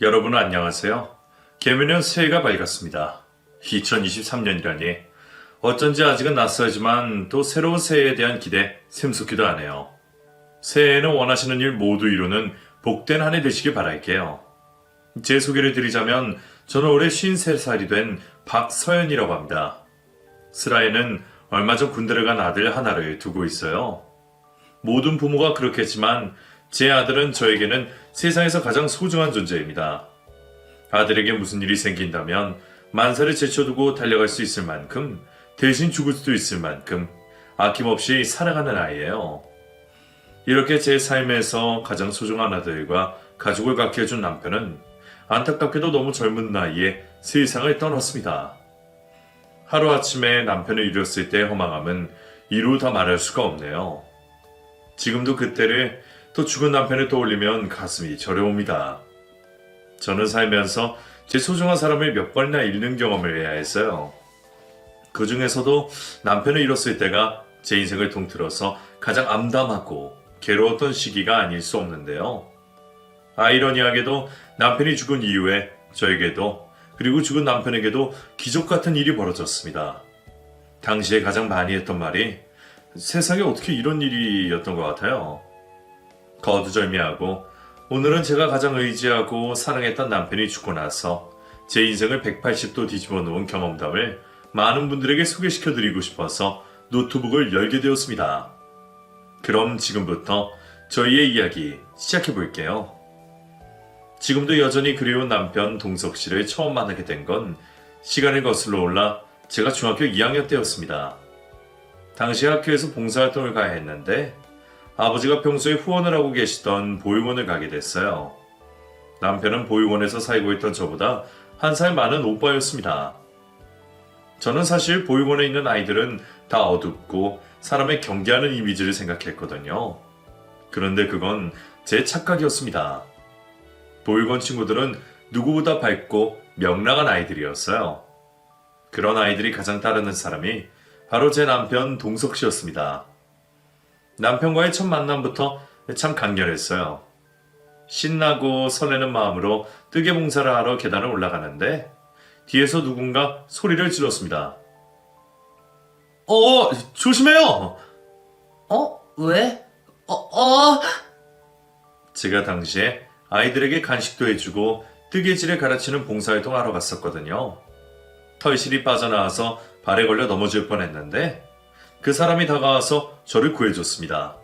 여러분 안녕하세요. 개묘년 새해가 밝았습니다. 2023년이라니 어쩐지 아직은 낯설지만 또 새로운 새해에 대한 기대 샘솟기도 하네요. 새해에는 원하시는 일 모두 이루는 복된 한 해 되시길 바랄게요. 제 소개를 드리자면 저는 올해 53살이 된 박서연이라고 합니다. 슬하에는 얼마 전 군대를 간 아들 하나를 두고 있어요. 모든 부모가 그렇겠지만 제 아들은 저에게는 세상에서 가장 소중한 존재입니다. 아들에게 무슨 일이 생긴다면 만사를 제쳐두고 달려갈 수 있을 만큼 대신 죽을 수도 있을 만큼 아낌없이 사랑하는 아이예요. 이렇게 제 삶에서 가장 소중한 아들과 가족을 갖게 해준 남편은 안타깝게도 너무 젊은 나이에 세상을 떠났습니다. 하루아침에 남편을 잃었을 때의 허망함은 이루 다 말할 수가 없네요. 지금도 그때를 또 죽은 남편을 떠올리면 가슴이 저려옵니다. 저는 살면서 제 소중한 사람을 몇 번이나 잃는 경험을 해야 했어요. 그 중에서도 남편을 잃었을 때가 제 인생을 통틀어서 가장 암담하고 괴로웠던 시기가 아닐 수 없는데요. 아이러니하게도 남편이 죽은 이후에 저에게도 그리고 죽은 남편에게도 기적 같은 일이 벌어졌습니다. 당시에 가장 많이 했던 말이 세상에 어떻게 이런 일이었던 것 같아요. 거두절미하고 오늘은 제가 가장 의지하고 사랑했던 남편이 죽고 나서 제 인생을 180도 뒤집어 놓은 경험담을 많은 분들에게 소개시켜드리고 싶어서 노트북을 열게 되었습니다. 그럼 지금부터 저희의 이야기 시작해볼게요. 지금도 여전히 그리운 남편 동석 씨를 처음 만나게 된 건 시간을 거슬러 올라 제가 중학교 2학년 때였습니다. 당시 학교에서 봉사활동을 가야 했는데 아버지가 평소에 후원을 하고 계시던 보육원을 가게 됐어요. 남편은 보육원에서 살고 있던 저보다 한 살 많은 오빠였습니다. 저는 사실 보육원에 있는 아이들은 다 어둡고 사람의 경계하는 이미지를 생각했거든요. 그런데 그건 제 착각이었습니다. 보육원 친구들은 누구보다 밝고 명랑한 아이들이었어요. 그런 아이들이 가장 따르는 사람이 바로 제 남편 동석 씨였습니다. 남편과의 첫 만남부터 참 강렬했어요. 신나고 설레는 마음으로 뜨개 봉사를 하러 계단을 올라가는데 뒤에서 누군가 소리를 질렀습니다. 조심해요! 왜? 제가 당시에 아이들에게 간식도 해주고 뜨개질을 가르치는 봉사활동 하러 갔었거든요. 털실이 빠져나와서 발에 걸려 넘어질 뻔했는데 그 사람이 다가와서 저를 구해줬습니다.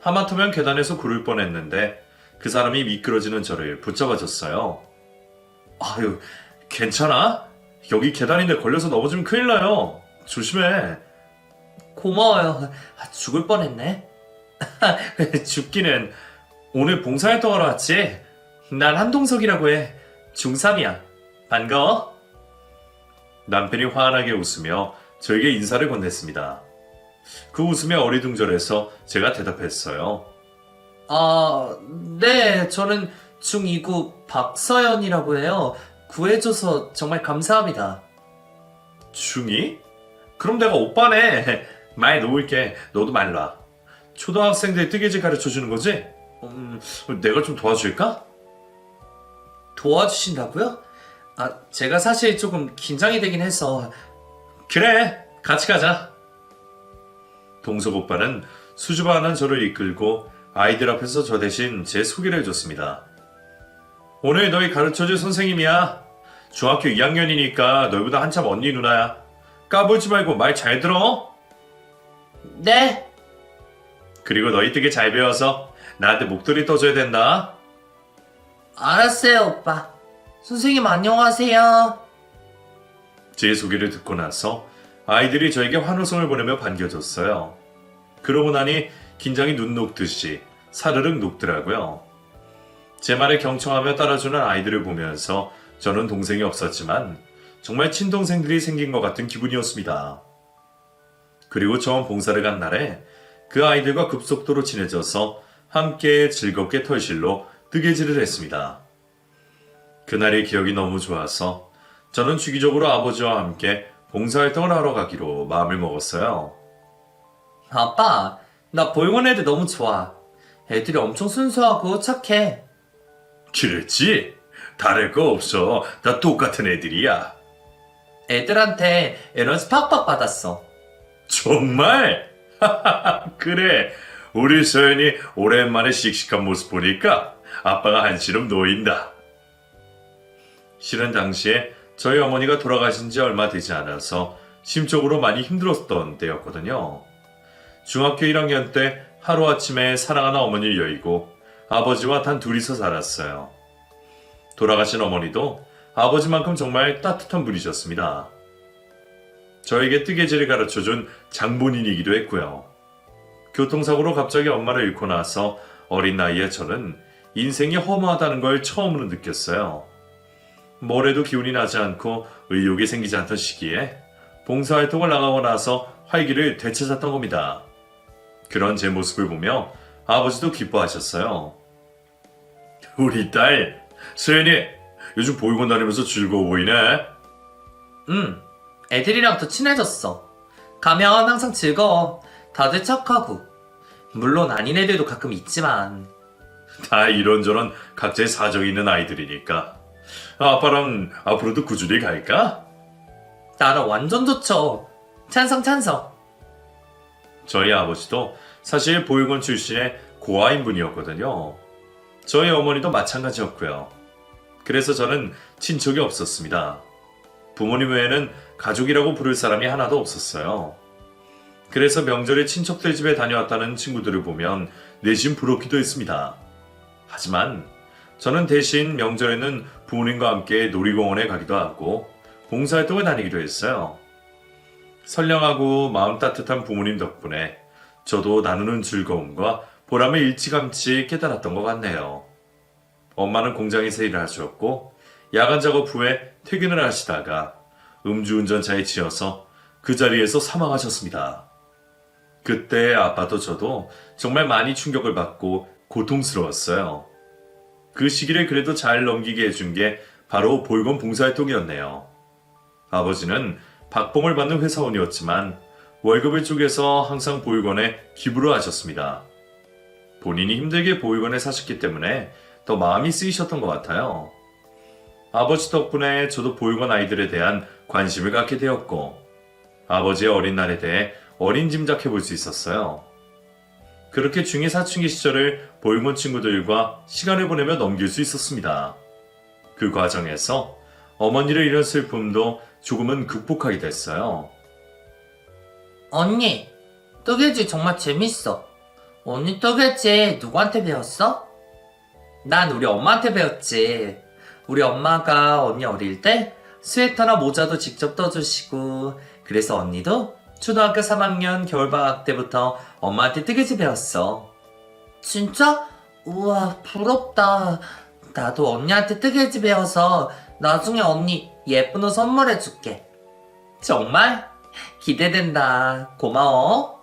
하마터면 계단에서 구를 뻔했는데 그 사람이 미끄러지는 저를 붙잡아줬어요. 아유, 괜찮아? 여기 계단인데 걸려서 넘어지면 큰일 나요. 조심해. 고마워요. 죽을 뻔했네. 죽기는 오늘 봉사활동하러 왔지? 난 한동석이라고 해. 중3이야. 반가워? 남편이 환하게 웃으며 저에게 인사를 건넸습니다. 그 웃음에 어리둥절해서 제가 대답했어요. 네, 저는 중2구 박서연이라고 해요. 구해줘서 정말 감사합니다. 중2? 그럼 내가 오빠네. 말 놓을게. 너도 말 놔. 초등학생들 뜨개질 가르쳐주는 거지? 내가 좀 도와줄까? 도와주신다고요? 제가 사실 조금 긴장이 되긴 해서. 그래, 같이 가자. 동석 오빠는 수줍어하는 저를 이끌고 아이들 앞에서 저 대신 제 소개를 해줬습니다. 오늘 너희 가르쳐줄 선생님이야. 중학교 2학년이니까 너희보다 한참 언니 누나야. 까불지 말고 말 잘 들어. 네. 그리고 너희 되게 잘 배워서 나한테 목도리 떠줘야 된다. 알았어요, 오빠. 선생님 안녕하세요. 제 소개를 듣고 나서 아이들이 저에게 환호성을 보내며 반겨줬어요. 그러고 나니 긴장이 눈 녹듯이 사르륵 녹더라고요. 제 말에 경청하며 따라주는 아이들을 보면서 저는 동생이 없었지만 정말 친동생들이 생긴 것 같은 기분이었습니다. 그리고 처음 봉사를 간 날에 그 아이들과 급속도로 친해져서 함께 즐겁게 털실로 뜨개질을 했습니다. 그날의 기억이 너무 좋아서 저는 주기적으로 아버지와 함께 봉사활동을 하러 가기로 마음을 먹었어요. 아빠, 나 보육원 애들 너무 좋아. 애들이 엄청 순수하고 착해. 그랬지? 다를 거 없어. 다 똑같은 애들이야. 애들한테 에너지 팍팍 받았어. 정말? 그래. 우리 서연이 오랜만에 씩씩한 모습 보니까 아빠가 한시름 놓인다. 실은 당시에 저희 어머니가 돌아가신 지 얼마 되지 않아서 심적으로 많이 힘들었던 때였거든요. 중학교 1학년 때 하루아침에 사랑하는 어머니를 여의고 아버지와 단 둘이서 살았어요. 돌아가신 어머니도 아버지만큼 정말 따뜻한 분이셨습니다. 저에게 뜨개질을 가르쳐준 장본인이기도 했고요. 교통사고로 갑자기 엄마를 잃고 나서 어린 나이에 저는 인생이 허무하다는 걸 처음으로 느꼈어요. 뭘 해도 기운이 나지 않고 의욕이 생기지 않던 시기에 봉사활동을 나가고 나서 활기를 되찾았던 겁니다. 그런 제 모습을 보며 아버지도 기뻐하셨어요. 우리 딸, 서연이 요즘 보육원 다니면서 즐거워 보이네. 애들이랑 더 친해졌어. 가면 항상 즐거워. 다들 착하고. 물론 아닌 애들도 가끔 있지만. 다 이런저런 각자의 사정이 있는 아이들이니까. 아빠랑 앞으로도 꾸준히 갈까? 나랑 완전 좋죠. 찬성. 저희 아버지도 사실 보육원 출신의 고아인 분이었거든요. 저희 어머니도 마찬가지였고요. 그래서 저는 친척이 없었습니다. 부모님 외에는 가족이라고 부를 사람이 하나도 없었어요. 그래서 명절에 친척들 집에 다녀왔다는 친구들을 보면 내심 부럽기도 했습니다. 하지만 저는 대신 명절에는 부모님과 함께 놀이공원에 가기도 하고 봉사활동을 다니기도 했어요. 선량하고 마음 따뜻한 부모님 덕분에 저도 나누는 즐거움과 보람을 일찌감치 깨달았던 것 같네요. 엄마는 공장에서 일을 하셨고 야간 작업 후에 퇴근을 하시다가 음주운전차에 치여서 그 자리에서 사망하셨습니다. 그때 아빠도 저도 정말 많이 충격을 받고 고통스러웠어요. 그 시기를 그래도 잘 넘기게 해준 게 바로 보육원 봉사활동이었네요. 아버지는 박봉을 받는 회사원이었지만 월급을 쪼개서 항상 보육원에 기부를 하셨습니다. 본인이 힘들게 보육원에 사셨기 때문에 더 마음이 쓰이셨던 것 같아요. 아버지 덕분에 저도 보육원 아이들에 대한 관심을 갖게 되었고 아버지의 어린 날에 대해 어림짐작해 볼 수 있었어요. 그렇게 중2 사춘기 시절을 보육원 친구들과 시간을 보내며 넘길 수 있었습니다. 그 과정에서 어머니를 잃은 슬픔도 조금은 극복하게 됐어요. 언니, 뜨개질 정말 재밌어. 언니 뜨개질 누구한테 배웠어? 난 우리 엄마한테 배웠지. 우리 엄마가 언니 어릴 때 스웨터나 모자도 직접 떠주시고 그래서 언니도 초등학교 3학년 겨울방학 때부터 엄마한테 뜨개질 배웠어. 진짜? 우와, 부럽다. 나도 언니한테 뜨개질 배워서 나중에 언니 예쁜 옷 선물해줄게. 정말? 기대된다. 고마워.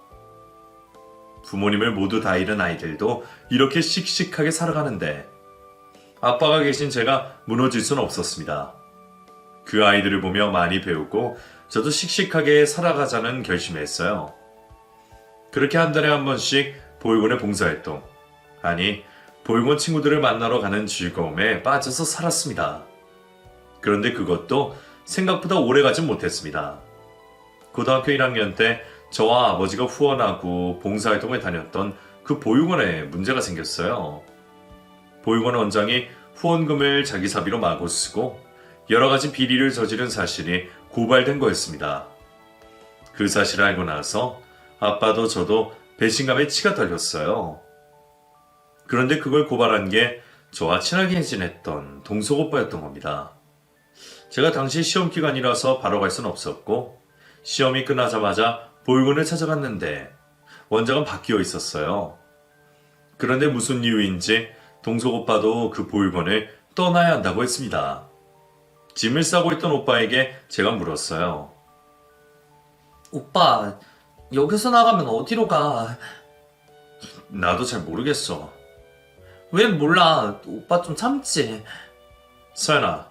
부모님을 모두 다 잃은 아이들도 이렇게 씩씩하게 살아가는데 아빠가 계신 제가 무너질 수는 없었습니다. 그 아이들을 보며 많이 배우고 저도 씩씩하게 살아가자는 결심을 했어요. 그렇게 한 달에 한 번씩 보육원의 봉사활동, 아니 보육원 친구들을 만나러 가는 즐거움에 빠져서 살았습니다. 그런데 그것도 생각보다 오래 가진 못했습니다. 고등학교 1학년 때 저와 아버지가 후원하고 봉사활동을 다녔던 그 보육원에 문제가 생겼어요. 보육원 원장이 후원금을 자기 사비로 마구 쓰고 여러 가지 비리를 저지른 사실이 고발된 거였습니다. 그 사실을 알고 나서 아빠도 저도 배신감에 치가 떨렸어요. 그런데 그걸 고발한 게 저와 친하게 지냈던 동석 오빠였던 겁니다. 제가 당시 시험 기간이라서 바로 갈 수는 없었고 시험이 끝나자마자 보육원을 찾아갔는데 원장은 바뀌어 있었어요. 그런데 무슨 이유인지 동석 오빠도 그 보육원을 떠나야 한다고 했습니다. 짐을 싸고 있던 오빠에게 제가 물었어요. 오빠, 여기서 나가면 어디로 가? 나도 잘 모르겠어. 왜 몰라? 오빠 좀 참지. 서연아,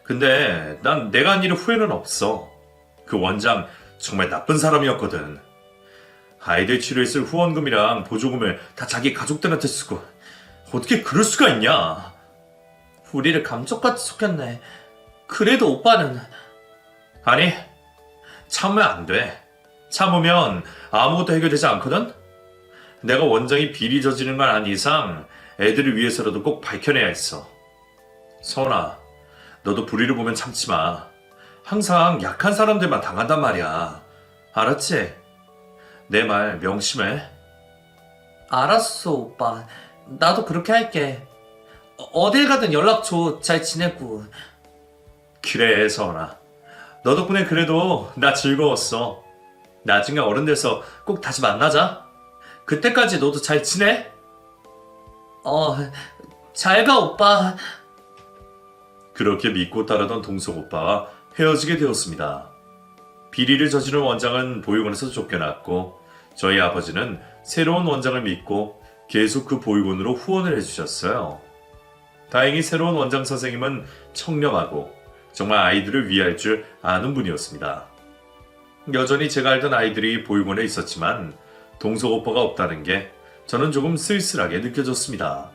근데 난 내가 한 일에 후회는 없어. 그 원장 정말 나쁜 사람이었거든. 아이들 치료에 쓸 후원금이랑 보조금을 다 자기 가족들한테 쓰고 어떻게 그럴 수가 있냐? 우리를 감쪽같이 속였네. 그래도 오빠는 아니, 참으면 안 돼. 참으면 아무것도 해결되지 않거든? 내가 원장이 비리 저지른 걸 안 이상 애들을 위해서라도 꼭 밝혀내야 했어. 서원아, 너도 불의를 보면 참지 마. 항상 약한 사람들만 당한단 말이야. 알았지? 내 말 명심해. 알았어, 오빠. 나도 그렇게 할게. 어딜 가든 연락 줘. 잘 지내고. 그래, 서원아. 너 덕분에 그래도 나 즐거웠어. 나중에 어른 돼서 꼭 다시 만나자. 그때까지 너도 잘 지내? 잘 가, 오빠. 그렇게 믿고 따르던 동석 오빠와 헤어지게 되었습니다. 비리를 저지른 원장은 보육원에서 쫓겨났고 저희 아버지는 새로운 원장을 믿고 계속 그 보육원으로 후원을 해주셨어요. 다행히 새로운 원장 선생님은 청렴하고 정말 아이들을 위할 줄 아는 분이었습니다. 여전히 제가 알던 아이들이 보육원에 있었지만 동석 오빠가 없다는 게 저는 조금 쓸쓸하게 느껴졌습니다.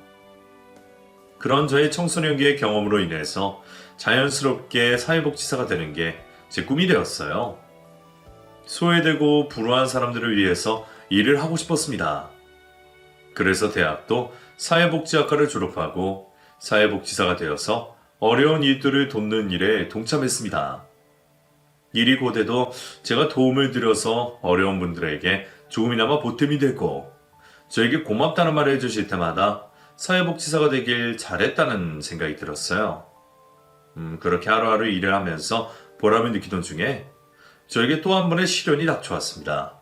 그런 저의 청소년기의 경험으로 인해서 자연스럽게 사회복지사가 되는 게 제 꿈이 되었어요. 소외되고 불우한 사람들을 위해서 일을 하고 싶었습니다. 그래서 대학도 사회복지학과를 졸업하고 사회복지사가 되어서 어려운 이웃들을 돕는 일에 동참했습니다. 일이 고돼도 제가 도움을 드려서 어려운 분들에게 조금이나마 보탬이 되고 저에게 고맙다는 말을 해주실 때마다 사회복지사가 되길 잘했다는 생각이 들었어요. 그렇게 하루하루 일을 하면서 보람을 느끼던 중에 저에게 또 한 번의 시련이 닥쳐왔습니다.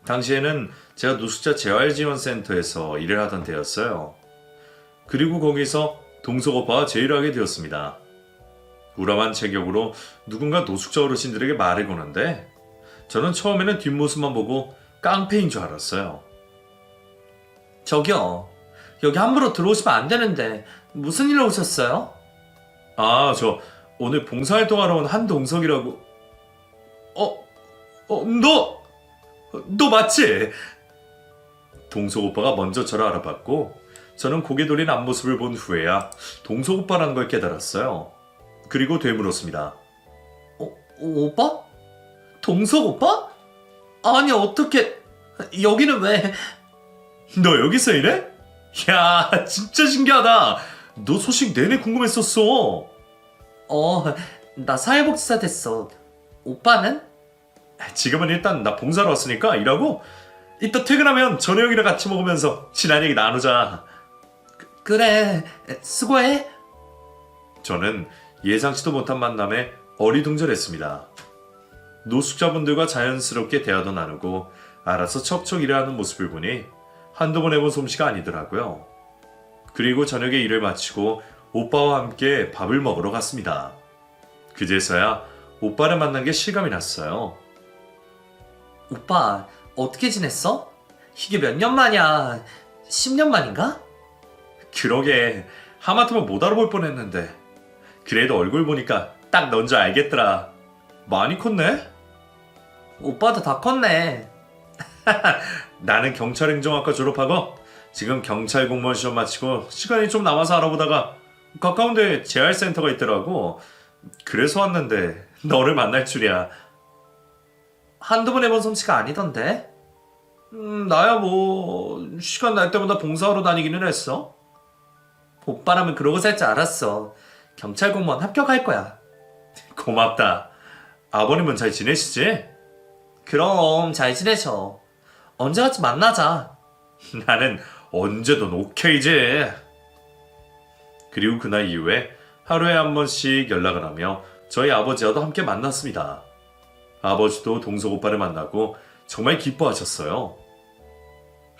당시에는 제가 노숙자 재활지원센터에서 일을 하던 때였어요. 그리고 거기서 동석 오빠와 제의를 하게 되었습니다. 우람한 체격으로 누군가 노숙자 어르신들에게 말을 거는데 저는 처음에는 뒷모습만 보고 깡패인 줄 알았어요. 저기요. 여기 함부로 들어오시면 안 되는데 무슨 일로 오셨어요? 아, 저 오늘 봉사활동하러 온 한동석이라고. 너 맞지? 동석 오빠가 먼저 저를 알아봤고 저는 고개 돌린 앞모습을 본 후에야 동석 오빠라는 걸 깨달았어요. 그리고 되물었습니다. 오빠? 동석 오빠? 아니, 어떻게... 여기는 왜... 너 여기서 일해? 야, 진짜 신기하다. 너 소식 내내 궁금했었어. 나 사회복지사 됐어. 오빠는? 지금은 일단 나 봉사로 왔으니까 일하고 이따 퇴근하면 저녁이랑 같이 먹으면서 지난 얘기 나누자. 그래, 수고해. 저는 예상치도 못한 만남에 어리둥절했습니다. 노숙자분들과 자연스럽게 대화도 나누고 알아서 척척 일하는 모습을 보니 한두 번 해본 솜씨가 아니더라고요. 그리고 저녁에 일을 마치고 오빠와 함께 밥을 먹으러 갔습니다. 그제서야 오빠를 만난 게 실감이 났어요. 오빠, 어떻게 지냈어? 이게 몇 년 만이야? 10년 만인가? 그러게, 하마터면 못 알아볼 뻔했는데 그래도 얼굴 보니까 딱 넌 줄 알겠더라. 많이 컸네? 오빠도 다 컸네. 나는 경찰행정학과 졸업하고 지금 경찰 공무원 시험 마치고 시간이 좀 남아서 알아보다가 가까운데 재활센터가 있더라고. 그래서 왔는데 너를 만날 줄이야. 한두 번 해본 솜씨가 아니던데? 나야 뭐 시간 날 때마다 봉사하러 다니기는 했어. 오빠라면 그러고 살 줄 알았어. 경찰 공무원 합격할 거야. 고맙다. 아버님은 잘 지내시지? 그럼 잘 지내셔. 언제 같이 만나자. 나는 언제든 오케이지. 그리고 그날 이후에 하루에 한 번씩 연락을 하며 저희 아버지와도 함께 만났습니다. 아버지도 동석 오빠를 만나고 정말 기뻐하셨어요.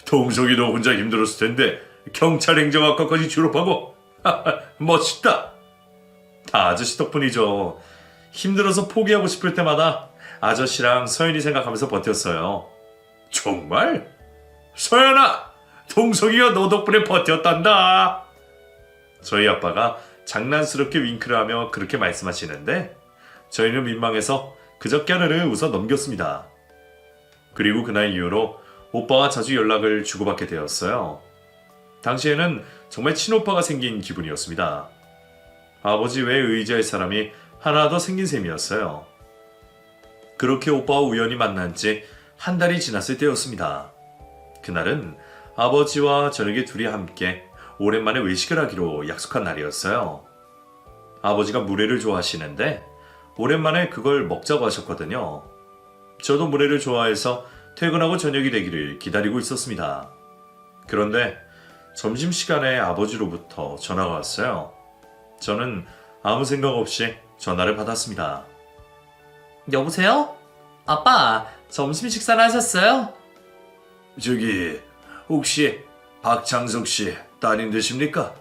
동석이 너 혼자 힘들었을 텐데 경찰행정학과까지 졸업하고 멋있다. 다 아저씨 덕분이죠. 힘들어서 포기하고 싶을 때마다 아저씨랑 서연이 생각하면서 버텼어요. 정말? 서연아! 동석이가 너 덕분에 버텼단다. 저희 아빠가 장난스럽게 윙크를 하며 그렇게 말씀하시는데 저희는 민망해서 그저 깨르르 웃어 넘겼습니다. 그리고 그날 이후로 오빠와 자주 연락을 주고받게 되었어요. 당시에는 정말 친오빠가 생긴 기분이었습니다. 아버지 외에 의지할 사람이 하나 더 생긴 셈이었어요. 그렇게 오빠와 우연히 만난 지 한 달이 지났을 때였습니다. 그날은 아버지와 저녁에 둘이 함께 오랜만에 외식을 하기로 약속한 날이었어요. 아버지가 물회를 좋아하시는데 오랜만에 그걸 먹자고 하셨거든요. 저도 물회를 좋아해서 퇴근하고 저녁이 되기를 기다리고 있었습니다. 그런데 점심시간에 아버지로부터 전화가 왔어요. 저는 아무 생각 없이 전화를 받았습니다. 여보세요? 아빠, 점심 식사를 하셨어요? 저기 혹시 박창석 씨 따님 되십니까?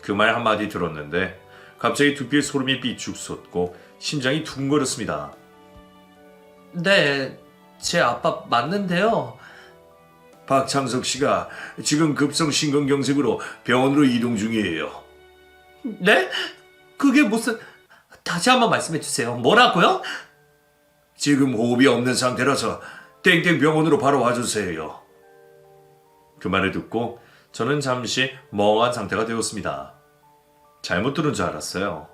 그 말 한마디 들었는데 갑자기 두피에 소름이 삐쭉 솟고 심장이 둥거렸습니다. 네, 제 아빠 맞는데요. 박창석 씨가 지금 급성 심근경색으로 병원으로 이동 중이에요. 네? 그게 무슨... 다시 한번 말씀해 주세요. 뭐라고요? 지금 호흡이 없는 상태라서 땡땡병원으로 바로 와주세요. 그 말을 듣고 저는 잠시 멍한 상태가 되었습니다. 잘못 들은 줄 알았어요.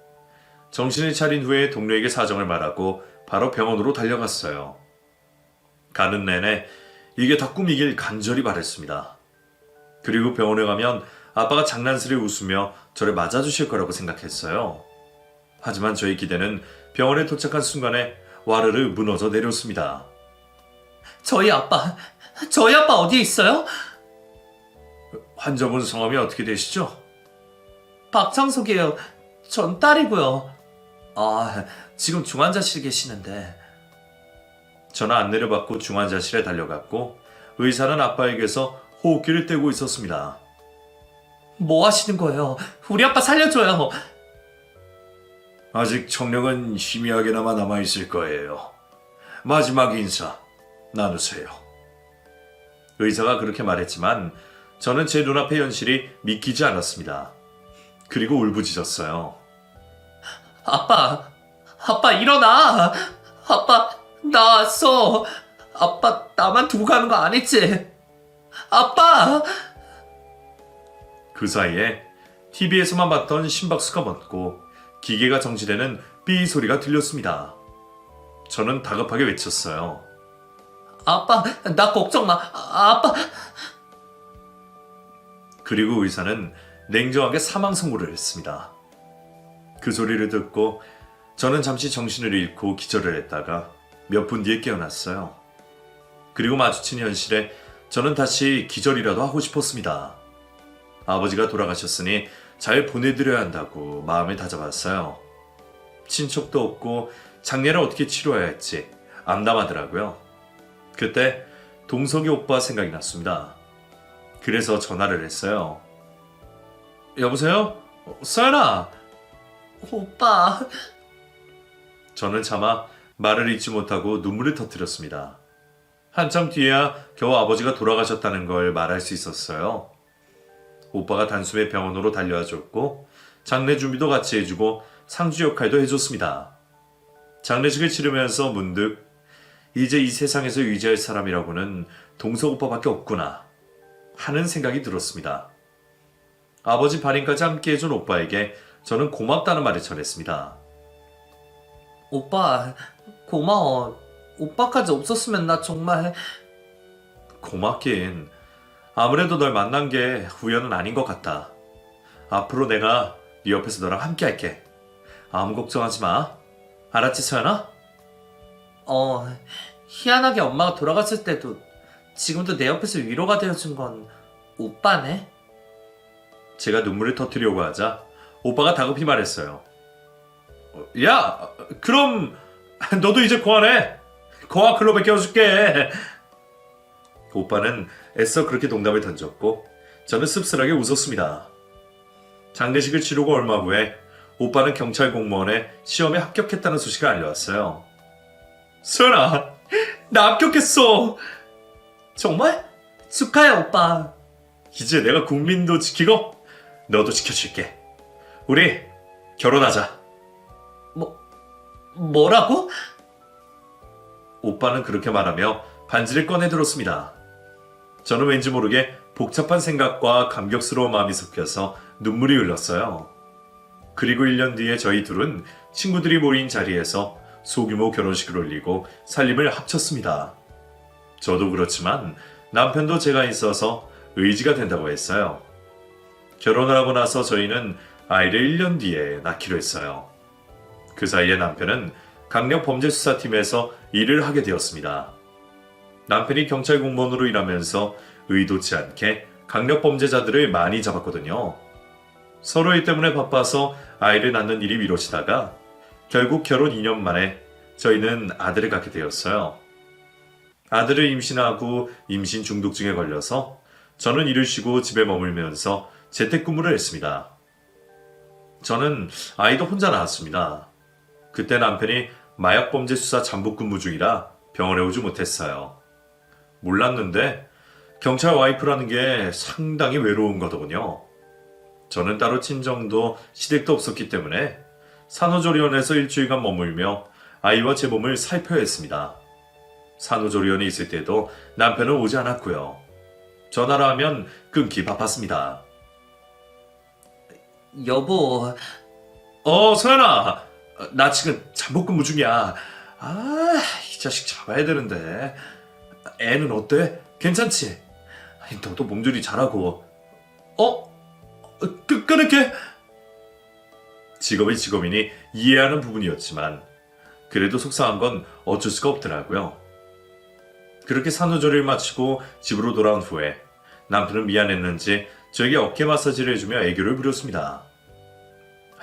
정신을 차린 후에 동료에게 사정을 말하고 바로 병원으로 달려갔어요. 가는 내내 이게 다 꿈이길 간절히 바랬습니다. 그리고 병원에 가면 아빠가 장난스레 웃으며 저를 맞아주실 거라고 생각했어요. 하지만 저의 기대는 병원에 도착한 순간에 와르르 무너져 내렸습니다. 저희 아빠 어디에 있어요? 환자분 성함이 어떻게 되시죠? 박창석이에요. 전 딸이고요. 아, 지금 중환자실에 계시는데. 전화 안내를 받고 중환자실에 달려갔고 의사는 아빠에게서 호흡기를 떼고 있었습니다. 뭐 하시는 거예요? 우리 아빠 살려줘요. 아직 청력은 희미하게나마 남아있을 거예요. 마지막 인사 나누세요. 의사가 그렇게 말했지만 저는 제 눈앞의 현실이 믿기지 않았습니다. 그리고 울부짖었어요. 아빠 일어나. 아빠 나왔어. 아빠 나만 두고 가는 거 아니지? 아빠. 그 사이에 TV에서만 봤던 심박수가 멎고 기계가 정지되는 삐 소리가 들렸습니다. 저는 다급하게 외쳤어요. 아빠 나 걱정 마. 아빠. 그리고 의사는 냉정하게 사망 선고를 했습니다. 그 소리를 듣고 저는 잠시 정신을 잃고 기절을 했다가 몇 분 뒤에 깨어났어요. 그리고 마주친 현실에 저는 다시 기절이라도 하고 싶었습니다. 아버지가 돌아가셨으니 잘 보내드려야 한다고 마음을 다잡았어요. 친척도 없고 장례를 어떻게 치러야 할지 암담하더라고요. 그때 동석이 오빠 생각이 났습니다. 그래서 전화를 했어요. 여보세요? 서연아! 오빠. 저는 차마 말을 잇지 못하고 눈물을 터뜨렸습니다. 한참 뒤에야 겨우 아버지가 돌아가셨다는 걸 말할 수 있었어요. 오빠가 단숨에 병원으로 달려와 줬고 장례 준비도 같이 해주고 상주 역할도 해줬습니다. 장례식을 치르면서 문득 이제 이 세상에서 의지할 사람이라고는 동석 오빠밖에 없구나 하는 생각이 들었습니다. 아버지 발인까지 함께 해준 오빠에게 저는 고맙다는 말을 전했습니다. 오빠 고마워. 오빠까지 없었으면 나 정말... 고맙긴. 아무래도 널 만난 게 우연은 아닌 것 같다. 앞으로 내가 네 옆에서 너랑 함께 할게. 아무 걱정하지 마. 알았지, 서연아? 희한하게 엄마가 돌아갔을 때도 지금도 내 옆에서 위로가 되어준 건 오빠네? 제가 눈물을 터뜨리려고 하자 오빠가 다급히 말했어요. 야, 그럼 너도 이제 고아네. 고아 클럽에 껴줄게. 오빠는 애써 그렇게 농담을 던졌고 저는 씁쓸하게 웃었습니다. 장례식을 치르고 얼마 후에 오빠는 경찰 공무원에 시험에 합격했다는 소식을 알려왔어요. 서연아, 나 합격했어. 정말? 축하해 오빠. 이제 내가 국민도 지키고 너도 지켜줄게. 우리 결혼하자. 뭐라고? 오빠는 그렇게 말하며 반지를 꺼내 들었습니다. 저는 왠지 모르게 복잡한 생각과 감격스러운 마음이 섞여서 눈물이 흘렀어요. 그리고 1년 뒤에 저희 둘은 친구들이 모인 자리에서 소규모 결혼식을 올리고 살림을 합쳤습니다. 저도 그렇지만 남편도 제가 있어서 의지가 된다고 했어요. 결혼을 하고 나서 저희는 아이를 1년 뒤에 낳기로 했어요. 그 사이에 남편은 강력범죄수사팀에서 일을 하게 되었습니다. 남편이 경찰 공무원으로 일하면서 의도치 않게 강력범죄자들을 많이 잡았거든요. 서로 일 때문에 바빠서 아이를 낳는 일이 미뤄지다가 결국 결혼 2년 만에 저희는 아들을 갖게 되었어요. 아들을 임신하고 임신 중독증에 걸려서 저는 일을 쉬고 집에 머물면서 재택근무를 했습니다. 저는 아이도 혼자 낳았습니다. 그때 남편이 마약범죄수사 잠복근무 중이라 병원에 오지 못했어요. 몰랐는데 경찰 와이프라는 게 상당히 외로운 거더군요. 저는 따로 친정도 시댁도 없었기 때문에 산후조리원에서 일주일간 머물며 아이와 제 몸을 살펴야 했습니다. 산후조리원에 있을 때도 남편은 오지 않았고요. 전화를 하면 끊기 바빴습니다. 여보, 서연아, 나 지금 잠복근무 중이야. 이 자식 잡아야 되는데. 애는 어때? 괜찮지? 너도 몸조리 잘하고. 끊을게. 직업이 직업이니 이해하는 부분이었지만 그래도 속상한 건 어쩔 수가 없더라고요. 그렇게 산후조리를 마치고 집으로 돌아온 후에 남편은 미안했는지 저에게 어깨 마사지를 해주며 애교를 부렸습니다.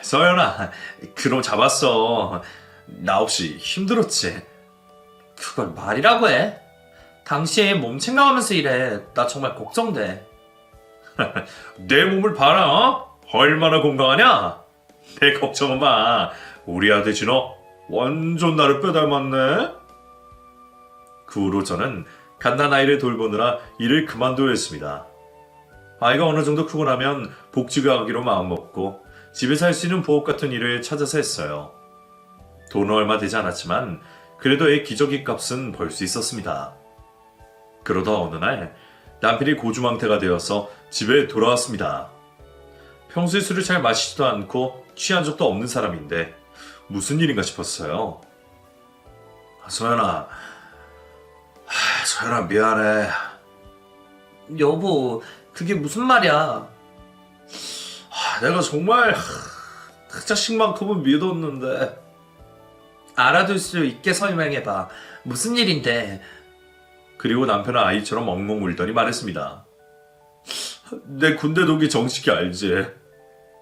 서연아, 그놈 잡았어. 나 없이 힘들었지? 그걸 말이라고 해? 당신 몸 챙겨가면서 일해. 나 정말 걱정돼. 내 몸을 봐라, 얼마나 건강하냐? 내 걱정은 마. 우리 아들 진호 완전 나를 빼닮았네. 그 후로 저는 갓난아이를 돌보느라 일을 그만둬야 했습니다. 아이가 어느 정도 크고 나면 복직을 하기로 마음먹고 집에서 할 수 있는 부업 같은 일을 찾아서 했어요. 돈은 얼마 되지 않았지만 그래도 애 기저귀 값은 벌 수 있었습니다. 그러다 어느 날 남편이 고주망태가 되어서 집에 돌아왔습니다. 평소에 술을 잘 마시지도 않고 취한 적도 없는 사람인데 무슨 일인가 싶었어요. 소연아, 미안해. 여보, 그게 무슨 말이야? 내가 정말 그 자식만큼은 믿었는데. 알아둘 수 있게 설명해봐. 무슨 일인데? 그리고 남편은 아이처럼 엉엉 울더니 말했습니다. 내 군대 동기 정식이 알지?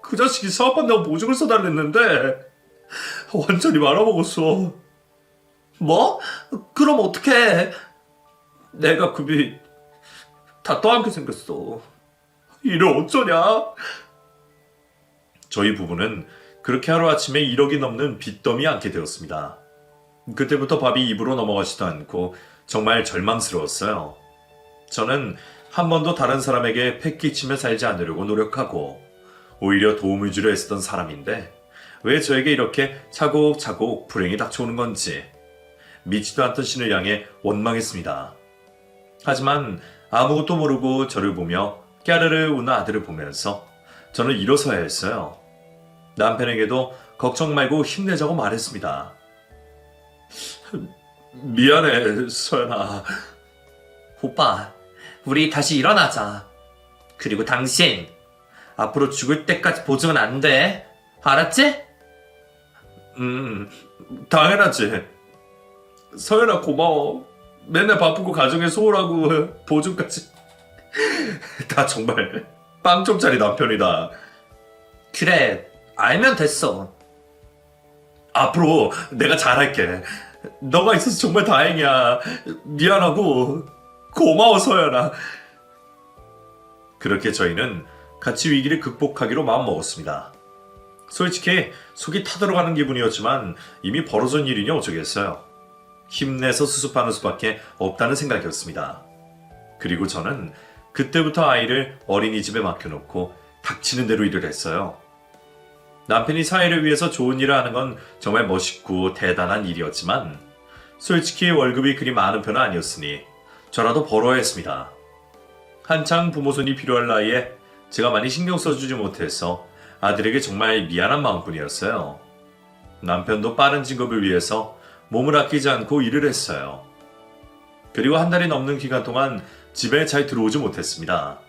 그 자식이 사업한다고 보증을 써달랬는데 완전히 말아먹었어. 뭐? 그럼 어떡해? 내가 급이 다 떠안게 생겼어. 이를 어쩌냐? 저희 부부는 그렇게 하루아침에 1억이 넘는 빚더미에 앉게 되었습니다. 그때부터 밥이 입으로 넘어가지도 않고 정말 절망스러웠어요. 저는 한 번도 다른 사람에게 패 끼치며 살지 않으려고 노력하고 오히려 도움을 주려 했었던 사람인데 왜 저에게 이렇게 차곡차곡 불행이 닥쳐오는 건지 믿지도 않던 신을 향해 원망했습니다. 하지만 아무것도 모르고 저를 보며 깨르르 우는 아들을 보면서 저는 일어서야 했어요. 남편에게도 걱정 말고 힘내자고 말했습니다. 미안해, 서연아. 오빠, 우리 다시 일어나자. 그리고 당신, 앞으로 죽을 때까지 보증은 안 돼. 알았지? 당연하지. 서연아, 고마워. 맨날 바쁘고 가정에 소홀하고 보증까지. 다 정말 빵점짜리 남편이다. 그래, 알면 됐어. 앞으로 내가 잘할게. 너가 있어서 정말 다행이야. 미안하고 고마워, 서연아. 그렇게 저희는 같이 위기를 극복하기로 마음먹었습니다. 솔직히 속이 타들어가는 기분이었지만 이미 벌어진 일이니 어쩌겠어요. 힘내서 수습하는 수밖에 없다는 생각이었습니다. 그리고 저는 그때부터 아이를 어린이집에 맡겨놓고 닥치는 대로 일을 했어요. 남편이 사회를 위해서 좋은 일을 하는 건 정말 멋있고 대단한 일이었지만 솔직히 월급이 그리 많은 편은 아니었으니 저라도 벌어야 했습니다. 한창 부모 손이 필요할 나이에 제가 많이 신경 써주지 못해서 아들에게 정말 미안한 마음뿐이었어요. 남편도 빠른 진급을 위해서 몸을 아끼지 않고 일을 했어요. 그리고 한 달이 넘는 기간 동안 집에 잘 들어오지 못했습니다.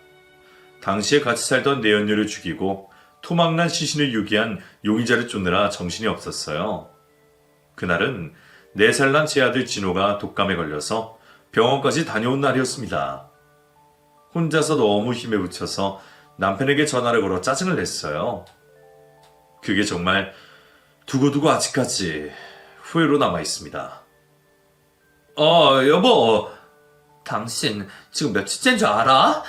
당시에 같이 살던 내연녀를 죽이고 토막난 시신을 유기한 용의자를 쫓느라 정신이 없었어요. 그날은 4살 난 제 아들 진호가 독감에 걸려서 병원까지 다녀온 날이었습니다. 혼자서 너무 힘에 부쳐서 남편에게 전화를 걸어 짜증을 냈어요. 그게 정말 두고두고 아직까지 후회로 남아있습니다. 여보. 당신 지금 며칠째인 줄 알아?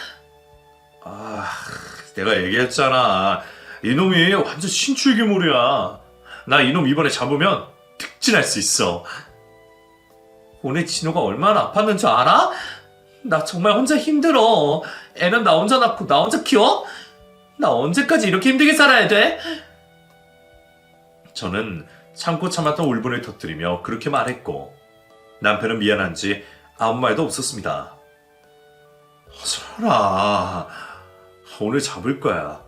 내가 얘기했잖아. 이놈이 완전 신출귀몰이야. 나 이놈 이번에 잡으면 특진할 수 있어. 오늘 진호가 얼마나 아팠는 줄 알아? 나 정말 혼자 힘들어. 애는 나 혼자 낳고 나 혼자 키워? 나 언제까지 이렇게 힘들게 살아야 돼? 저는 참고 참았던 울분을 터뜨리며 그렇게 말했고 남편은 미안한지 아무 말도 없었습니다. 설아, 오늘 잡을 거야.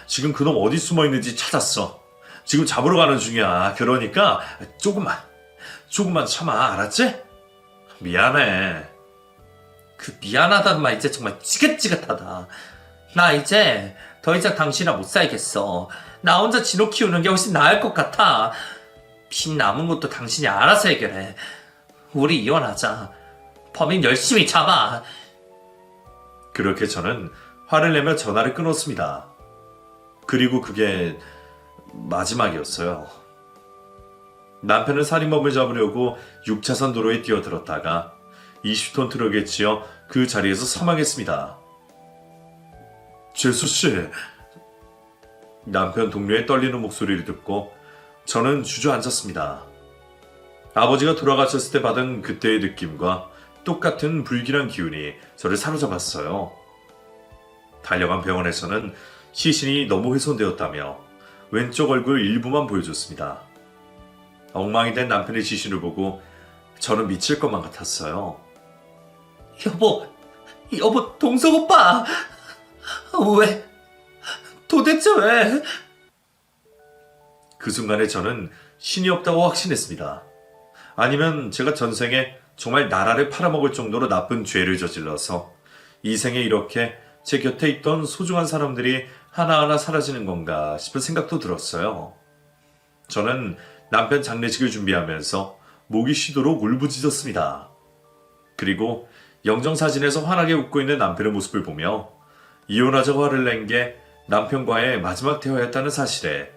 지금 그놈 어디 숨어있는지 찾았어. 지금 잡으러 가는 중이야. 그러니까 조금만 참아. 알았지? 미안해. 그 미안하다는 말 이제 정말 지긋지긋하다. 나 이제 더 이상 당신이랑 못 살겠어. 나 혼자 진호 키우는 게 훨씬 나을 것 같아. 빚 남은 것도 당신이 알아서 해결해. 우리 이혼하자. 범인 열심히 잡아. 그렇게 저는 화를 내며 전화를 끊었습니다. 그리고 그게 마지막이었어요. 남편은 살인범을 잡으려고 6차선 도로에 뛰어들었다가 20톤 트럭에 치여 그 자리에서 사망했습니다. 재수씨. 남편 동료의 떨리는 목소리를 듣고 저는 주저앉았습니다. 아버지가 돌아가셨을 때 받은 그때의 느낌과 똑같은 불길한 기운이 저를 사로잡았어요. 달려간 병원에서는 시신이 너무 훼손되었다며 왼쪽 얼굴 일부만 보여줬습니다. 엉망이 된 남편의 시신을 보고 저는 미칠 것만 같았어요. 여보, 동석 오빠! 왜? 도대체 왜? 그 순간에 저는 신이 없다고 확신했습니다. 아니면 제가 전생에 정말 나라를 팔아먹을 정도로 나쁜 죄를 저질러서 이 생에 이렇게 제 곁에 있던 소중한 사람들이 하나하나 사라지는 건가 싶은 생각도 들었어요. 저는 남편 장례식을 준비하면서 목이 쉬도록 울부짖었습니다. 그리고 영정사진에서 환하게 웃고 있는 남편의 모습을 보며 이혼하자고 화를 낸 게 남편과의 마지막 대화였다는 사실에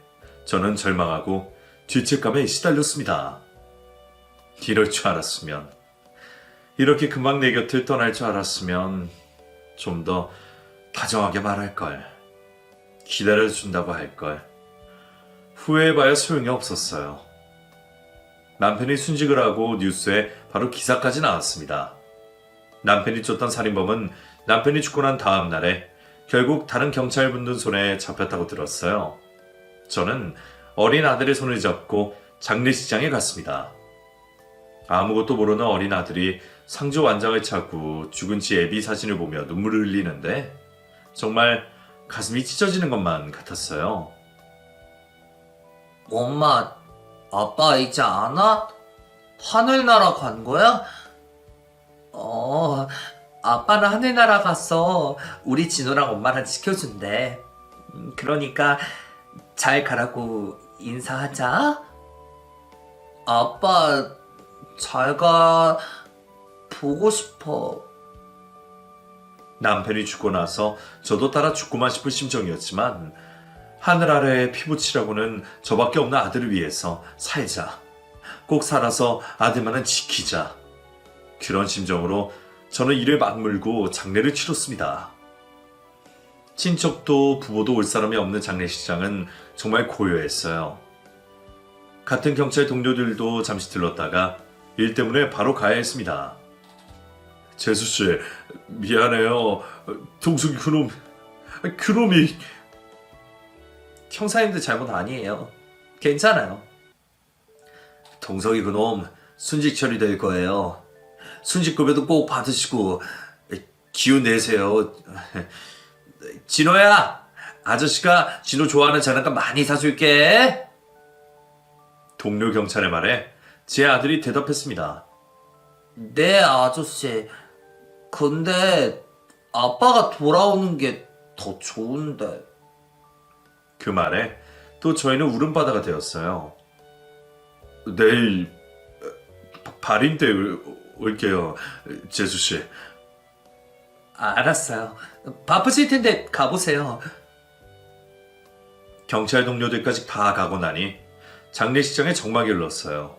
저는 절망하고 죄책감에 시달렸습니다. 이럴 줄 알았으면, 이렇게 금방 내 곁을 떠날 줄 알았으면 좀 더 다정하게 말할걸, 기다려준다고 할걸. 후회해봐야 소용이 없었어요. 남편이 순직을 하고 뉴스에 바로 기사까지 나왔습니다. 남편이 쫓던 살인범은 남편이 죽고 난 다음 날에 결국 다른 경찰분들 손에 잡혔다고 들었어요. 저는 어린 아들의 손을 잡고 장례식장에 갔습니다. 아무것도 모르는 어린 아들이 상조 완장을 차고 죽은 지 애비 사진을 보며 눈물을 흘리는데 정말 가슴이 찢어지는 것만 같았어요. 엄마, 아빠 이제 안 와? 하늘나라 간 거야? 아빠는 하늘나라 갔어. 우리 진호랑 엄마랑 지켜준대. 그러니까 잘 가라고 인사하자. 아빠, 잘 가. 보고 싶어. 남편이 죽고 나서 저도 따라 죽고만 싶은 심정이었지만 하늘 아래에 피부치라고는 저밖에 없는 아들을 위해서 살자. 꼭 살아서 아들만은 지키자. 그런 심정으로 저는 이를 맞물고 장례를 치렀습니다. 친척도 부모도 올 사람이 없는 장례식장은 정말 고요했어요. 같은 경찰 동료들도 잠시 들렀다가 일 때문에 바로 가야 했습니다. 재수씨, 미안해요. 동숙이 그놈이... 형사님들 잘못 아니에요. 괜찮아요. 동석이 그놈 순직 처리될 거예요. 순직급여도 꼭 받으시고 기운 내세요. 진호야, 아저씨가 진호 좋아하는 장난감 많이 사줄게. 동료 경찰의 말에 제 아들이 대답했습니다. 네, 아저씨. 근데 아빠가 돌아오는 게 더 좋은데. 그 말에 또 저희는 울음바다가 되었어요. 내일 발인 때 올게요, 재수씨. 알았어요. 바쁘실 텐데 가보세요. 경찰 동료들까지 다 가고 나니 장례식장에 정막이 흘렀어요.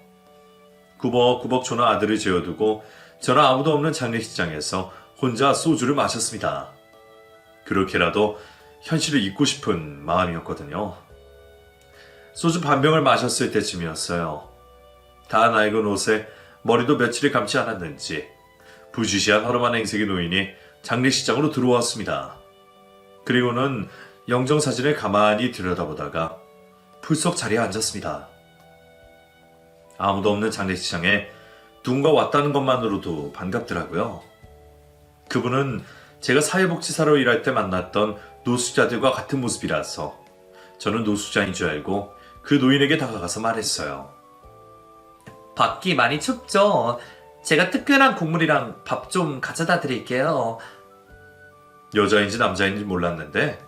구벅구벅 저는 아들을 재워두고 저는 아무도 없는 장례식장에서 혼자 소주를 마셨습니다. 그렇게라도 현실을 잊고 싶은 마음이었거든요. 소주 반 병을 마셨을 때쯤이었어요. 다 낡은 옷에 머리도 며칠을 감지 않았는지 부주시한 허름한 행색의 노인이 장례식장으로 들어왔습니다. 그리고는 영정사진을 가만히 들여다보다가 풀썩 자리에 앉았습니다. 아무도 없는 장례식장에 누군가 왔다는 것만으로도 반갑더라고요. 그분은 제가 사회복지사로 일할 때 만났던 노숙자들과 같은 모습이라서 저는 노숙자인 줄 알고 그 노인에게 다가가서 말했어요. 밖이 많이 춥죠? 제가 뜨끈한 국물이랑 밥 좀 가져다 드릴게요. 여자인지 남자인지 몰랐는데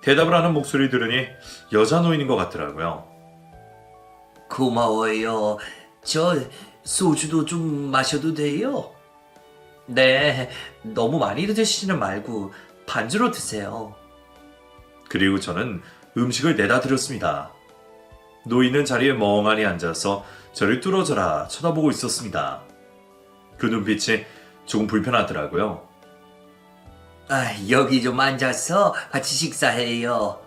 대답을 하는 목소리 들으니 여자 노인인 것 같더라고요. 고마워요. 저 소주도 좀 마셔도 돼요? 네, 너무 많이 드시지는 말고 반주로 드세요. 그리고 저는 음식을 내다 드렸습니다. 노인은 자리에 멍하니 앉아서 저를 뚫어져라 쳐다보고 있었습니다. 그 눈빛이 조금 불편하더라고요. 여기 좀 앉아서 같이 식사해요.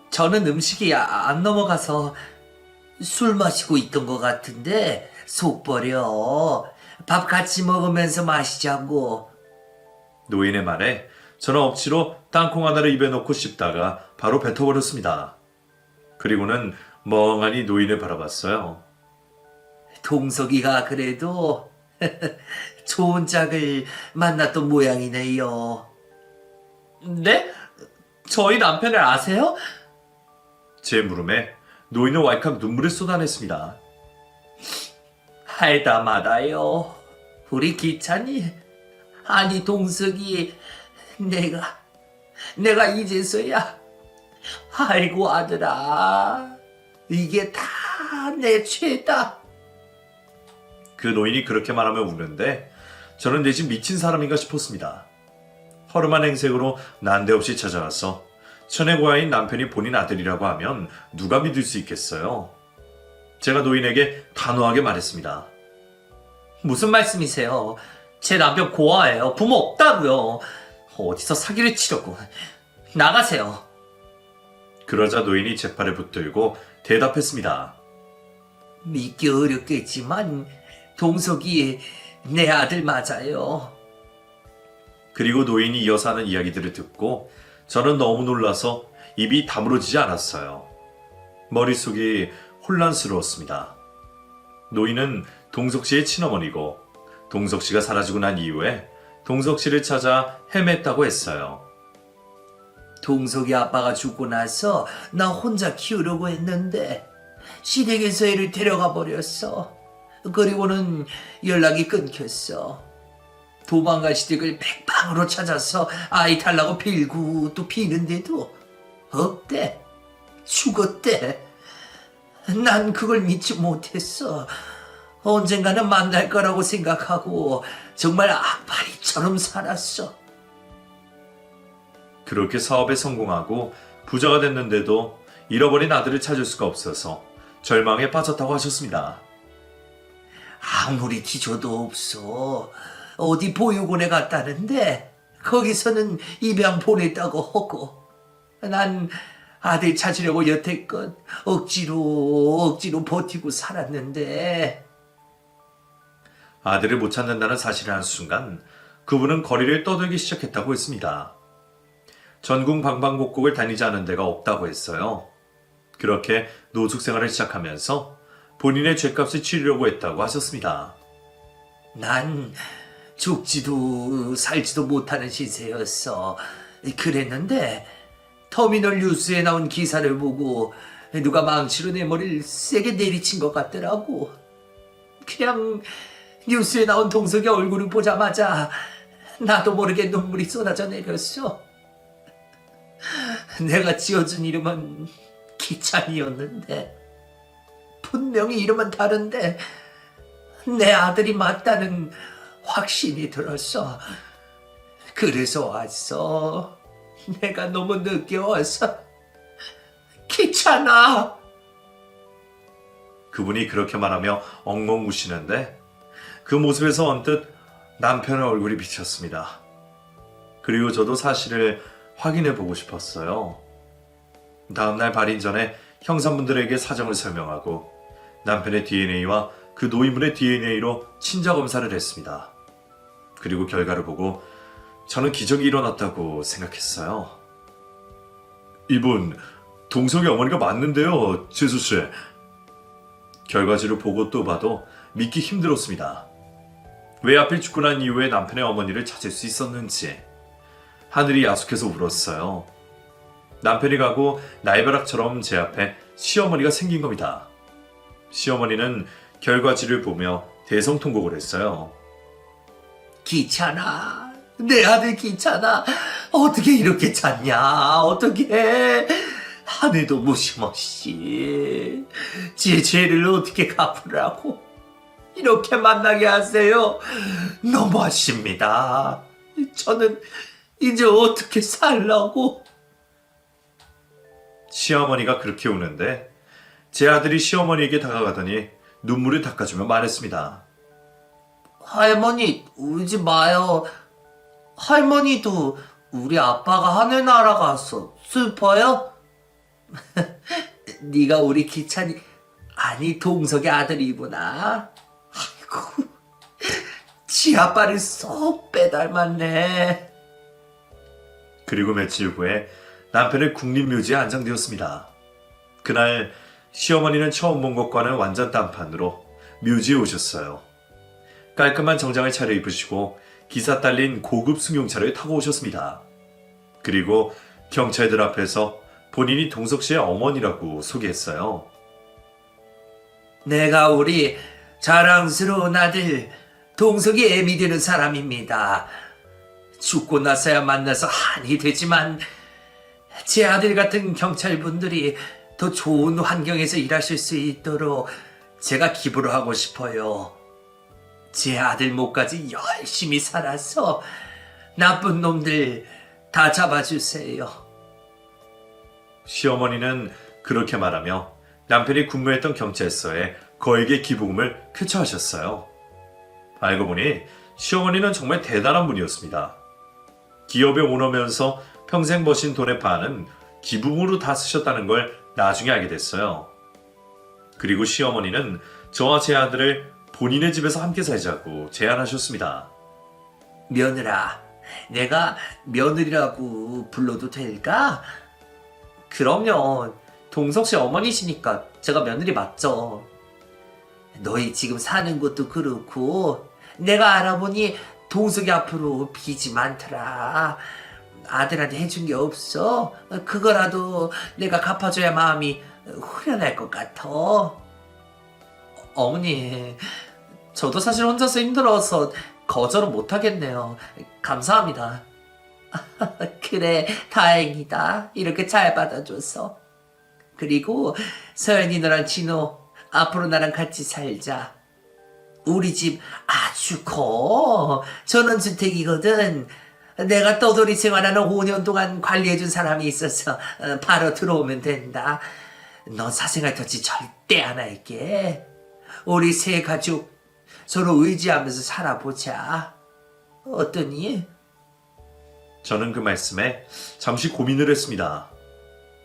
저는 음식이 안 넘어가서 술 마시고 있던 것 같은데 속 버려. 밥 같이 먹으면서 마시자고. 노인의 말에 저는 억지로 땅콩 하나를 입에 넣고 씹다가 바로 뱉어버렸습니다. 그리고는 멍하니 노인을 바라봤어요. 동석이가 그래도 좋은 짝을 만났던 모양이네요. 네? 저희 남편을 아세요? 제 물음에 노인은 왈칵 눈물을 쏟아냈습니다. 할다 마다요. 우리 기찬이. 아니 동석이 내가 이제서야. 아이고 아들아. 이게 다 내 죄다. 그 노인이 그렇게 말하며 우는데 저는 내 집 미친 사람인가 싶었습니다. 허름한 행색으로 난데없이 찾아와서 천의 고아인 남편이 본인 아들이라고 하면 누가 믿을 수 있겠어요? 제가 노인에게 단호하게 말했습니다. 무슨 말씀이세요? 제 남편 고아예요. 부모 없다고요. 어디서 사기를 치려고. 나가세요. 그러자 노인이 제 팔에 붙들고 대답했습니다. 믿기 어렵겠지만 동석이 내 아들 맞아요. 그리고 노인이 이어서 하는 이야기들을 듣고 저는 너무 놀라서 입이 다물어지지 않았어요. 머릿속이 혼란스러웠습니다. 노인은 동석 씨의 친어머니고 동석 씨가 사라지고 난 이후에 동석 씨를 찾아 헤맸다고 했어요. 동석이 아빠가 죽고 나서 나 혼자 키우려고 했는데 시댁에서 애를 데려가 버렸어. 그리고는 연락이 끊겼어. 도망갈 시댁을 백방으로 찾아서 아이 달라고 빌고 또 비는데도 없대. 죽었대. 난 그걸 믿지 못했어. 언젠가는 만날 거라고 생각하고 정말 악마리처럼 살았어. 그렇게 사업에 성공하고 부자가 됐는데도 잃어버린 아들을 찾을 수가 없어서 절망에 빠졌다고 하셨습니다. 아무리 뒤져도 없어. 어디 보육원에 갔다는데 거기서는 입양 보냈다고 하고 난 아들 찾으려고 여태껏 억지로 버티고 살았는데. 아들을 못 찾는다는 사실을 한 순간 그분은 거리를 떠들기 시작했다고 했습니다. 전국 방방곡곡을 다니지 않은 데가 없다고 했어요. 그렇게 노숙 생활을 시작하면서 본인의 죗값을 치르려고 했다고 하셨습니다. 난 죽지도 살지도 못하는 시세였어. 그랬는데 터미널 뉴스에 나온 기사를 보고 누가 망치로 내 머리를 세게 내리친 것 같더라고. 그냥 뉴스에 나온 동석이 얼굴을 보자마자 나도 모르게 눈물이 쏟아져 내렸어. 내가 지어준 이름은 기찬이었는데 분명히 이름은 다른데 내 아들이 맞다는 확신이 들었어. 그래서 왔어. 내가 너무 늦게 와서. 기찬아. 그분이 그렇게 말하며 엉엉 우시는데 그 모습에서 언뜻 남편의 얼굴이 비쳤습니다. 그리고 저도 사실을 확인해 보고 싶었어요. 다음날 발인 전에 형사분들에게 사정을 설명하고 남편의 DNA와 그 노인분의 DNA로 친자 검사를 했습니다. 그리고 결과를 보고 저는 기적이 일어났다고 생각했어요. 이분 동석이 어머니가 맞는데요, 재수 씨. 결과지를 보고 또 봐도 믿기 힘들었습니다. 왜 하필 죽고 난 이후에 남편의 어머니를 찾을 수 있었는지 하늘이 야속해서 울었어요. 남편이 가고 날벼락처럼 제 앞에 시어머니가 생긴 겁니다. 시어머니는 결과지를 보며 대성통곡을 했어요. 기찬아, 내 아들 기찬아, 어떻게 이렇게 잤냐? 어떻게? 하늘도 무심없이 제 죄를 어떻게 갚으라고 이렇게 만나게 하세요? 너무하십니다. 저는 이제 어떻게 살라고? 시어머니가 그렇게 우는데 제 아들이 시어머니에게 다가가더니 눈물을 닦아주며 말했습니다. 할머니 울지 마요. 할머니도 우리 아빠가 하늘나라 가서 슬퍼요? 네가 우리 기찬이 아니 동석의 아들이구나. 아이고 지 아빠를 쏙 빼닮았네. 그리고 며칠 후에 남편의 국립묘지에 안장되었습니다. 그날 시어머니는 처음 본 것과는 완전 딴판으로 묘지에 오셨어요. 깔끔한 정장을 차려입으시고 기사 딸린 고급 승용차를 타고 오셨습니다. 그리고 경찰들 앞에서 본인이 동석 씨의 어머니라고 소개했어요. 내가 우리 자랑스러운 아들 동석이 애미 되는 사람입니다. 죽고 나서야 만나서 한이 되지만 제 아들 같은 경찰분들이 더 좋은 환경에서 일하실 수 있도록 제가 기부를 하고 싶어요. 제 아들 목까지 열심히 살아서 나쁜 놈들 다 잡아주세요. 시어머니는 그렇게 말하며 남편이 근무했던 경찰서에 거액의 기부금을 쾌처하셨어요. 알고 보니 시어머니는 정말 대단한 분이었습니다. 기업의 오너면서 평생 버신 돈의 반은 기부금으로 다 쓰셨다는 걸 나중에 알게 됐어요. 그리고 시어머니는 저와 제 아들을 본인의 집에서 함께 살자고 제안하셨습니다. 며느라, 내가 며느리라고 불러도 될까? 그럼요. 동석 씨 어머니시니까 제가 며느리 맞죠. 너희 지금 사는 것도 그렇고 내가 알아보니 동석이 앞으로 빚이 많더라. 아들한테 해준 게 없어. 그거라도 내가 갚아줘야 마음이 후련할 것 같아. 어머니, 저도 사실 혼자서 힘들어서 거절은 못하겠네요. 감사합니다. 그래, 다행이다. 이렇게 잘 받아줘서. 그리고 서연이 너랑 진호 앞으로 나랑 같이 살자. 우리 집 아주 커. 전원주택이거든. 내가 떠돌이 생활하는 5년 동안 관리해준 사람이 있어서 바로 들어오면 된다. 넌 사생활 터치 절대 안 할게. 우리 세 가족 서로 의지하면서 살아보자. 어떠니? 저는 그 말씀에 잠시 고민을 했습니다.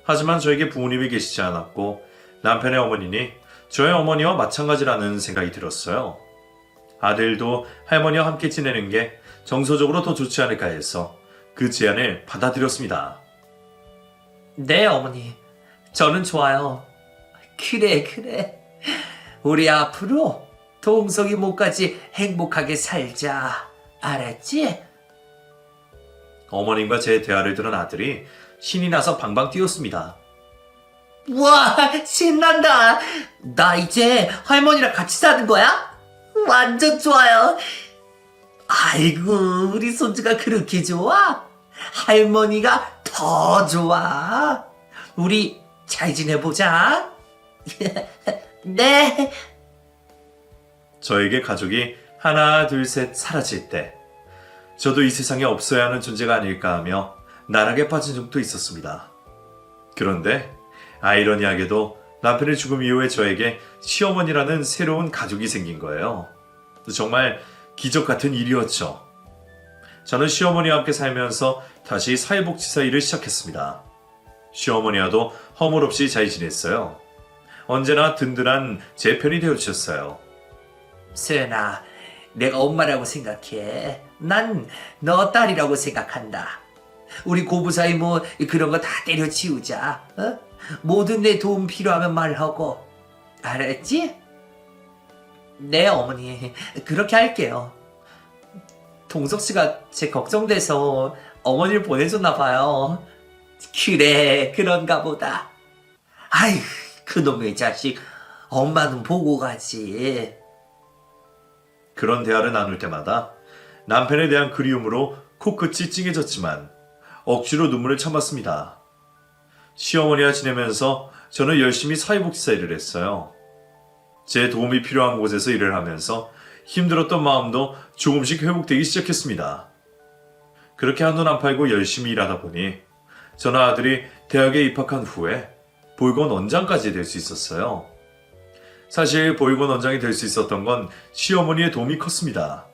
하지만 저에게 부모님이 계시지 않았고 남편의 어머니니 저의 어머니와 마찬가지라는 생각이 들었어요. 아들도 할머니와 함께 지내는 게 정서적으로 더 좋지 않을까 해서 그 제안을 받아들였습니다. 네, 어머니. 저는 좋아요. 그래. 우리 앞으로 동석이 목까지 행복하게 살자. 알았지? 어머님과 제 대화를 들은 아들이 신이 나서 방방 뛰었습니다. 우와, 신난다. 나 이제 할머니랑 같이 사는 거야? 완전 좋아요. 아이고, 우리 손주가 그렇게 좋아? 할머니가 더 좋아. 우리 잘 지내보자. 네. 저에게 가족이 하나, 둘, 셋 사라질 때 저도 이 세상에 없어야 하는 존재가 아닐까 하며 나락에 빠진 적도 있었습니다. 그런데 아이러니하게도 남편의 죽음 이후에 저에게 시어머니라는 새로운 가족이 생긴 거예요. 정말 기적 같은 일이었죠. 저는 시어머니와 함께 살면서 다시 사회복지사 일을 시작했습니다. 시어머니와도 허물없이 잘 지냈어요. 언제나 든든한 제 편이 되어주셨어요. 수연아, 내가 엄마라고 생각해. 난 너 딸이라고 생각한다. 우리 고부 사이 뭐 그런 거 다 때려치우자. 어? 뭐든 내 도움 필요하면 말하고. 알았지? 네, 어머니. 그렇게 할게요. 동석 씨가 제 걱정돼서 어머니를 보내줬나 봐요. 그래, 그런가 보다. 아휴, 그놈의 자식. 엄마는 보고 가지. 그런 대화를 나눌 때마다 남편에 대한 그리움으로 코끝이 찡해졌지만 억지로 눈물을 참았습니다. 시어머니와 지내면서 저는 열심히 사회복지사 일을 했어요. 제 도움이 필요한 곳에서 일을 하면서 힘들었던 마음도 조금씩 회복되기 시작했습니다. 그렇게 한눈 안 팔고 열심히 일하다 보니 저는 아들이 대학에 입학한 후에 보육원 원장까지 될 수 있었어요. 사실 보육원 원장이 될 수 있었던 건 시어머니의 도움이 컸습니다.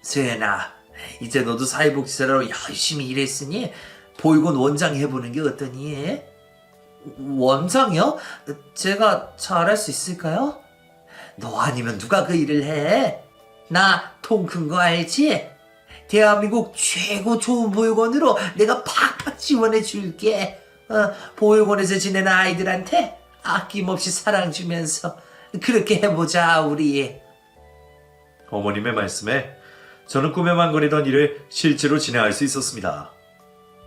수연아, 이제 너도 사회복지사로 열심히 일했으니 보육원 원장 해보는 게 어떠니? 원장이요? 제가 잘할 수 있을까요? 너 아니면 누가 그 일을 해? 나 통 큰 거 알지? 대한민국 최고 좋은 보육원으로 내가 팍팍 지원해 줄게. 보육원에서 지내는 아이들한테 아낌없이 사랑 주면서 그렇게 해보자, 우리. 어머님의 말씀에 저는 꿈에만 그리던 일을 실제로 진행할 수 있었습니다.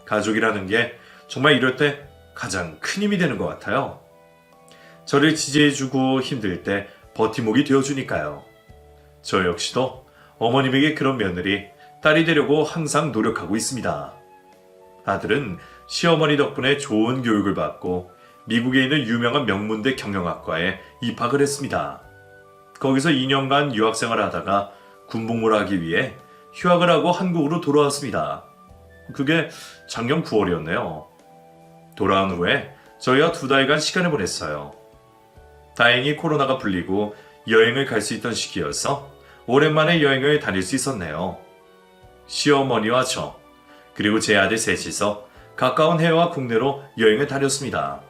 가족이라는 게 정말 이럴 때 가장 큰 힘이 되는 것 같아요. 저를 지지해주고 힘들 때 버팀목이 되어주니까요. 저 역시도 어머님에게 그런 며느리, 딸이 되려고 항상 노력하고 있습니다. 아들은 시어머니 덕분에 좋은 교육을 받고 미국에 있는 유명한 명문대 경영학과에 입학을 했습니다. 거기서 2년간 유학생활을 하다가 군복무를 하기 위해 휴학을 하고 한국으로 돌아왔습니다. 그게 작년 9월이었네요. 돌아온 후에 저희와 2달간 시간을 보냈어요. 다행히 코로나가 풀리고 여행을 갈 수 있던 시기여서 오랜만에 여행을 다닐 수 있었네요. 시어머니와 저, 그리고 제 아들 셋이서 가까운 해외와 국내로 여행을 다녔습니다.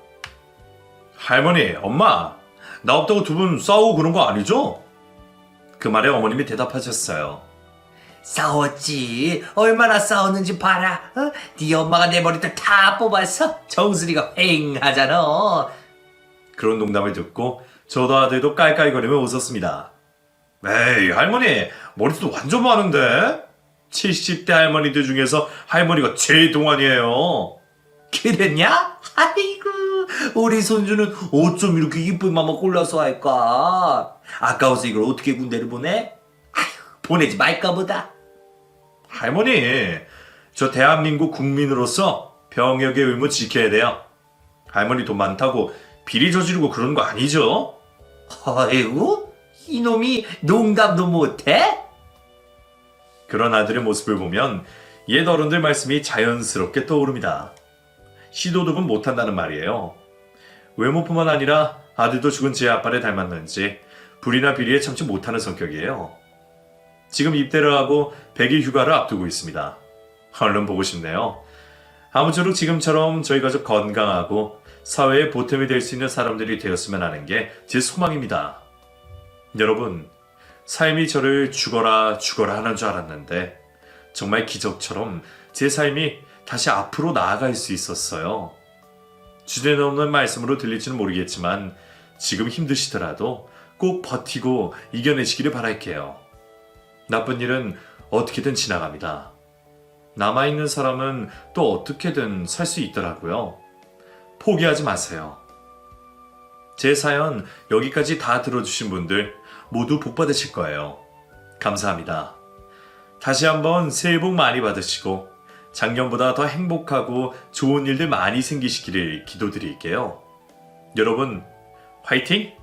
할머니, 엄마, 나 없다고 두 분 싸우고 그런 거 아니죠? 그 말에 어머님이 대답하셨어요. 싸웠지. 얼마나 싸웠는지 봐라. 네 엄마가 내 머리털 다 뽑아서 정수리가 휑하잖아. 그런 농담을 듣고 저도 아들도 깔깔거리며 웃었습니다. 에이, 할머니, 머리도 완전 많은데? 70대 할머니들 중에서 할머니가 제일 동안이에요. 그랬냐? 아이고, 우리 손주는 어쩜 이렇게 이쁜 맘만 골라서 할까? 아까워서 이걸 어떻게 군대를 보내? 아휴, 보내지 말까 보다. 할머니, 저 대한민국 국민으로서 병역의 의무 지켜야 돼요. 할머니 돈 많다고 비리 저지르고 그러는 거 아니죠? 아이고, 이놈이 농담도 못해? 그런 아들의 모습을 보면 옛 어른들 말씀이 자연스럽게 떠오릅니다. 시도덕은 못한다는 말이에요. 외모뿐만 아니라 아들도 죽은 제 아빠를 닮았는지 불이나 비리에 참지 못하는 성격이에요. 지금 입대를 하고 100일 휴가를 앞두고 있습니다. 얼른 보고 싶네요. 아무쪼록 지금처럼 저희 가족 건강하고 사회에 보탬이 될 수 있는 사람들이 되었으면 하는 게 제 소망입니다. 여러분, 삶이 저를 죽어라 하는 줄 알았는데 정말 기적처럼 제 삶이 다시 앞으로 나아갈 수 있었어요. 주제넘는 말씀으로 들릴지는 모르겠지만 지금 힘드시더라도 꼭 버티고 이겨내시기를 바랄게요. 나쁜 일은 어떻게든 지나갑니다. 남아있는 사람은 또 어떻게든 살 수 있더라고요. 포기하지 마세요. 제 사연 여기까지 다 들어주신 분들 모두 복 받으실 거예요. 감사합니다. 다시 한번 새해 복 많이 받으시고 작년보다 더 행복하고 좋은 일들 많이 생기시기를 기도드릴게요. 여러분, 화이팅!